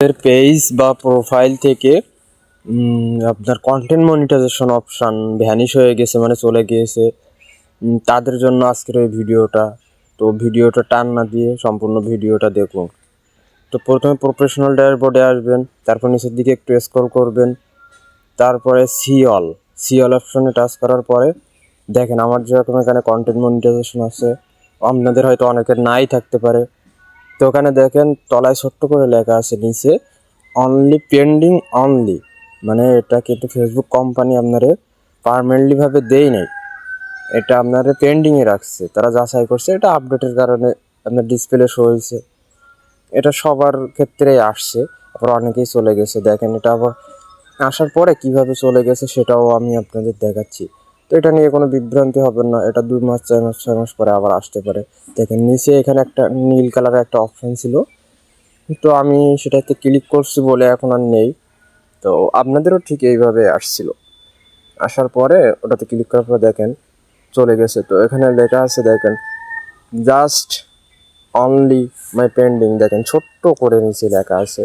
এর পেজ বা প্রোফাইল থেকে আপনার কন্টেন্ট মনিটাইজেশন অপশান ভ্যানিশ হয়ে গেছে, মানে চলে গিয়েছে। তাদের জন্য আজকের এই ভিডিওটা। তো ভিডিওটা টান না দিয়ে সম্পূর্ণ ভিডিওটা দেখুন। তো প্রথমে প্রফেশনাল ড্যাশবোর্ডে আসবেন, তারপর নিচের দিকে একটু স্ক্রল করবেন, তারপরে সি অল অপশনে টাচ করার পরে দেখেন আমার যেরকম এখানে কন্টেন্ট মনিটাইজেশন আছে, আপনাদের হয়তো অনেকের নাই থাকতে পারে। তো ওখানে দেখেন তলায় ছোট্ট করে লেখা আছে নিচে অনলি পেন্ডিং অনলি, মানে এটা কিন্তু ফেসবুক কোম্পানি আপনারে পার্মানেন্টলিভাবে দেয় নাই, এটা আপনার পেন্ডিংয়ে রাখছে, তারা যাচাই করছে, এটা আপডেটের কারণে আপনার ডিসপ্লে শো হয়েছে। এটা সবার ক্ষেত্রেই আসছে, আবার অনেকেই চলে গেছে। দেখেন এটা আবার আসার পরে কিভাবে চলে গেছে সেটাও আমি আপনাদের দেখাচ্ছি। তো এটা নিয়ে কোনো বিভ্রান্তি হবে না, এটা 2 মাস 4 মাস 6 মাস পরে আবার আসতে পারে। দেখেন নিচে এখানে একটা নীল কালারের একটা অপশান ছিল, তো আমি সেটাতে ক্লিক করছি বলে এখন আর নেই। তো আপনাদেরও ঠিক এইভাবে আসছিল, আসার পরে ওটাতে ক্লিক করার পর দেখেন চলে গেছে। তো এখানে লেখা আছে দেখেন জাস্ট অনলি মাই পেন্ডিং, দেখেন ছোট্ট করে নিচে লেখা আছে।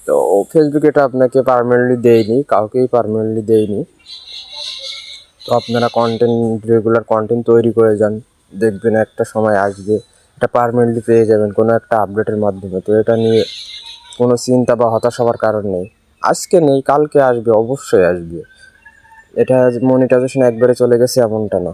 তো ফেসবুক এটা আপনাকে পার্মানেন্টলি দেয়নি, কাউকেই পার্মানেন্টলি দেয়নি। তো আপনারা রেগুলার কন্টেন্ট তৈরি করে যান, দেখবেন একটা সময় আসবে এটা পার্মানেন্টলি পেয়ে যাবেন কোনো একটা আপডেটের মাধ্যমে। তো এটা নিয়ে কোনো চিন্তা বা হতাশ হওয়ার কারণ নেই, আজকে নেই কালকে আসবে, অবশ্যই আসবে। এটা মনিটাইজেশন একবারে চলে গেছে এমনটা না।